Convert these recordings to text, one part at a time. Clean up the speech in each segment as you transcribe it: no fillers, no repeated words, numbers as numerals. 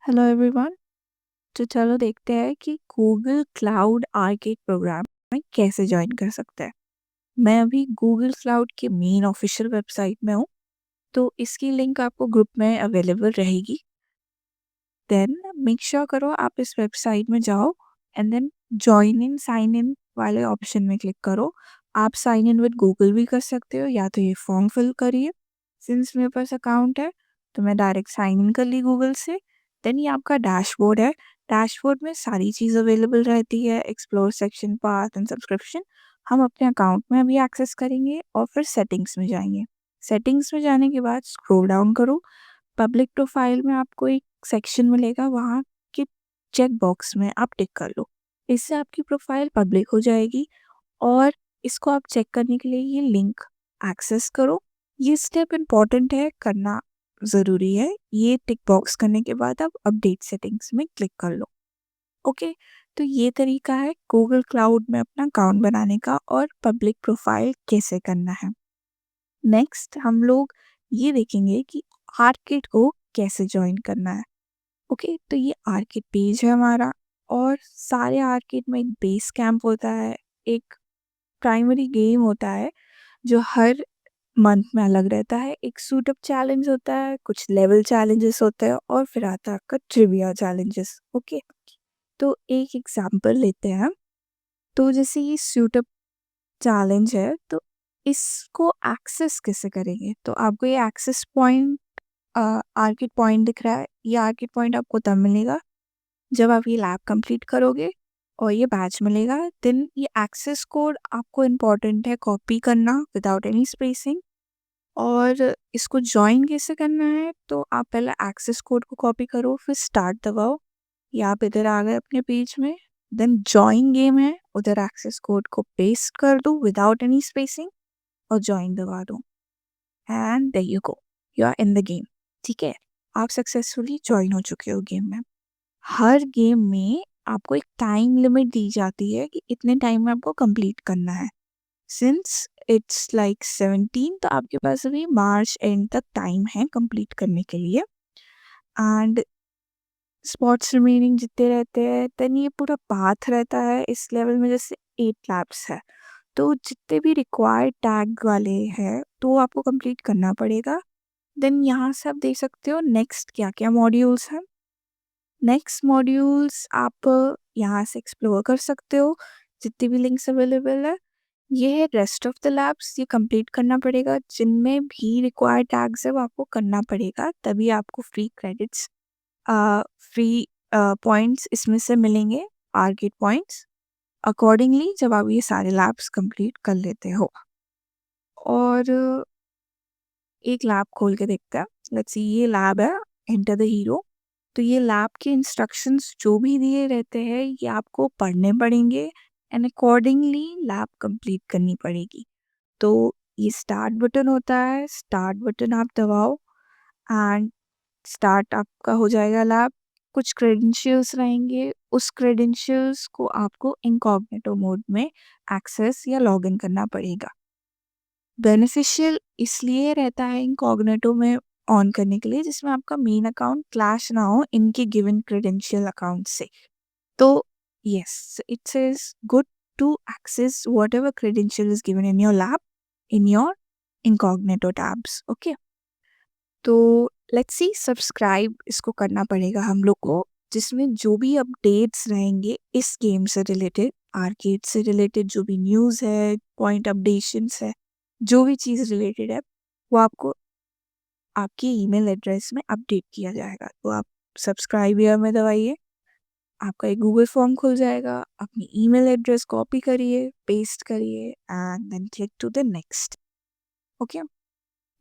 Hello everyone. तो चलो देखते हैं कि गूगल क्लाउड आर्केड प्रोग्राम में कैसे ज्वाइन कर सकते हैं। मैं अभी गूगल क्लाउड के मेन ऑफिशियल वेबसाइट में हूँ, तो इसकी लिंक आपको ग्रुप में अवेलेबल रहेगी। देन मेक श्योर करो आप इस वेबसाइट में जाओ and then join in sign in वाले ऑप्शन में क्लिक करो। आप साइन इन विद गूगल भी कर सकते हो या तो ये फॉर्म फिल करिए। सिंस मेरे पास अकाउंट है तो मैं डायरेक्ट साइन इन कर ली गूगल से। देन ये आपका डैशबोर्ड है। डैशबोर्ड में सारी चीज़ अवेलेबल रहती है, explore section, path and subscription. हम अपने अकाउंट में अभी एक्सेस करेंगे और फिर सेटिंग्स में जाएंगे। सेटिंग्स में जाने के बाद स्क्रॉल डाउन करो। पब्लिक प्रोफाइल में आपको एक सेक्शन मिलेगा, वहाँ के चेक बॉक्स में आप टिक कर लो। इससे आपकी प्रोफाइल पब्लिक हो जाएगी और इसको आप चेक करने के लिए ये लिंक एक्सेस करो। ये स्टेप इम्पॉर्टेंट है, करना ज़रूरी है। ये टिक बॉक्स करने के बाद आप अपडेट सेटिंग्स में क्लिक कर लो। ओके, तो ये तरीका है गूगल क्लाउड में अपना अकाउंट बनाने का और पब्लिक प्रोफाइल कैसे करना है। नेक्स्ट हम लोग ये देखेंगे कि आर्किड को कैसे ज्वाइन करना है। ओके, तो ये आर्किड पेज है हमारा और सारे आर्किड में एक बेस कैंप होता है, एक प्राइमरी गेम होता है जो हर मंथ में अलग रहता है। एक सूट अप चैलेंज होता है, कुछ लेवल चैलेंजेस होते हैं और फिर आता है आपका ट्रिविया चैलेंजेस। ओके, तो एक एग्जांपल लेते हैं। तो जैसे ये सूट अप चैलेंज है, तो इसको एक्सेस कैसे करेंगे? तो आपको ये एक्सेस पॉइंट, आर्किड पॉइंट दिख रहा है। ये आर्किड पॉइंट आपको तब मिलेगा जब आप ये लैब कंप्लीट करोगे और ये बैच मिलेगा। देन ये एक्सेस कोड आपको इम्पॉर्टेंट है कॉपी करना विदाउट एनी स्पेसिंग। और इसको ज्वाइन कैसे करना है? तो आप पहले एक्सेस कोड को कॉपी करो, फिर स्टार्ट दबाओ। ये आप इधर आ गए अपने पेज में। देन ज्वाइन गेम है, उधर एक्सेस कोड को पेस्ट कर दो विदाउट एनी स्पेसिंग और ज्वाइन दबा दो and there you go, you are in the game. ठीक है, आप सक्सेसफुली ज्वाइन हो चुके हो गेम में। हर गेम में आपको एक टाइम लिमिट दी जाती है कि इतने टाइम में आपको कंप्लीट करना है। सिंस इट्स लाइक 17, तो आपके पास अभी मार्च एंड तक टाइम है कंप्लीट करने के लिए। एंड स्पॉट्स रिमेनिंग जितने रहते हैं, देन ये पूरा पाथ रहता है इस लेवल में। जैसे 8 लैब्स है, तो जितने भी रिक्वायर्ड टैग वाले हैं तो आपको कंप्लीट करना पड़ेगा। देन यहाँ से आप देख सकते हो नेक्स्ट क्या क्या मॉड्यूल्स हैं। नेक्स्ट मॉड्यूल्स आप यहाँ से एक्सप्लोर कर सकते हो, जितनी भी लिंक्स अवेलेबल है। ये है रेस्ट ऑफ द लैब्स, ये कंप्लीट करना पड़ेगा। जिनमें भी रिक्वायर्ड टैग्स है वो आपको करना पड़ेगा, तभी आपको फ्री क्रेडिट्स, फ्री पॉइंट्स इसमें से मिलेंगे, आर्केड पॉइंट्स अकॉर्डिंगली, जब आप ये सारे लैब्स कंप्लीट कर लेते हो। और एक लैब खोल के देखते हैं। लेट्स सी, ये लैब है एंटर द हीरो। तो ये लैब के इंस्ट्रक्शंस जो भी दिए रहते हैं ये आपको पढ़ने पड़ेंगे एंड अकॉर्डिंगली लैब कंप्लीट करनी पड़ेगी। तो ये स्टार्ट बटन होता है, स्टार्ट बटन आप दबाओ एंड स्टार्ट आपका हो जाएगा लैब। कुछ क्रेडेंशियल्स रहेंगे, उस क्रेडेंशियल्स को आपको इनकॉग्निटो मोड में एक्सेस या लॉगिन करना पड़ेगा। बेनिफिशियल इसलिए रहता है इनकॉग्निटो में ऑन करने के लिए, जिसमें आपका मेन अकाउंट क्लैश ना हो इनके गिवन क्रेडेंशियल अकाउंट से। तो yes, it says good to access whatever credential is given in your lab in your incognito tabs. Okay, तो लेट्स सी, सब्सक्राइब इसको करना पड़ेगा हम लोग को, जिसमें जो भी अपडेट्स रहेंगे इस गेम से रिलेटेड, आर्केड से रिलेटेड जो भी न्यूज़ है, पॉइंट अपडेशंस है, जो भी चीज़ रिलेटेड है वो आपको आपके ईमेल एड्रेस में अपडेट किया जाएगा। तो आप सब्सक्राइब हियर में दबाइए, आपका एक गूगल फॉर्म खुल जाएगा। अपनी ईमेल एड्रेस कॉपी करिए, पेस्ट करिए and then click to the next. Okay,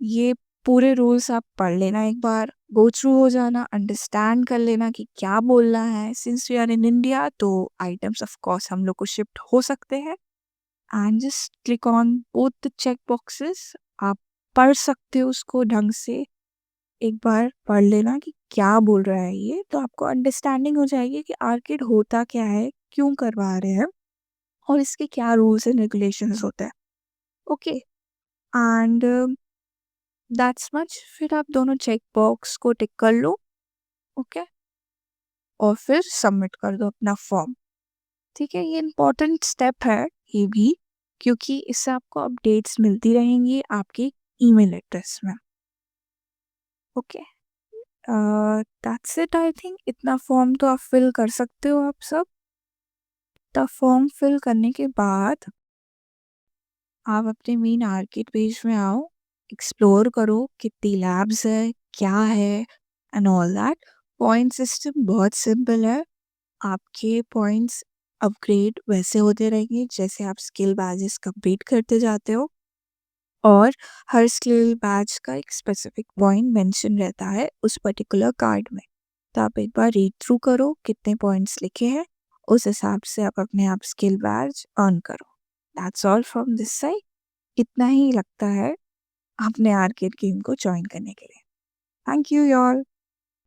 ये पूरे रूल्स आप पढ़ लेना, एक बार गो थ्रू हो जाना, अंडरस्टैंड कर लेना कि क्या बोलना है। Since we are in India तो आइटम्स ऑफ कोर्स हम लोग को शिफ्ट हो सकते हैं and just click on both the check boxes. आप पढ़ सकते हो उसको ढंग से, एक बार पढ़ लेना कि क्या बोल रहा है ये, तो आपको अंडरस्टैंडिंग हो जाएगी कि आर्किड होता क्या है, क्यों करवा रहे हैं और इसके क्या रूल्स एंड रेगुलेशंस होते हैं। Okay, and that's much. फिर आप दोनों चेक बॉक्स को टिक कर लो। ओके, और फिर सबमिट कर दो अपना फॉर्म। ठीक है, ये इम्पोर्टेंट स्टेप है ये भी, क्योंकि इससे आपको अपडेट्स मिलती रहेंगी आपके ईमेल एड्रेस में। Okay, that's it I think. इतना फॉर्म तो आप फिल कर सकते हो आप सब। तो फॉर्म फिल करने के बाद आप अपने मेन आर्किड पेज में आओ, एक्सप्लोर करो कितनी लैब्स है, क्या है and all that. Point system बहुत सिंपल है। आपके पॉइंट्स अपग्रेड वैसे होते रहेंगे जैसे आप स्किल बैजेस कंप्लीट करते जाते हो, और हर स्किल बैच का एक स्पेसिफिक पॉइंट मेंशन रहता है उस पर्टिकुलर कार्ड में। तो आप एक बार रीड थ्रू करो कितने पॉइंट्स लिखे हैं, उस हिसाब से आप अपने आप स्किल बैच अर्न करो। That's all from this side. इतना ही लगता है अपने आर्केड गेम को ज्वाइन करने के लिए। Thank you, your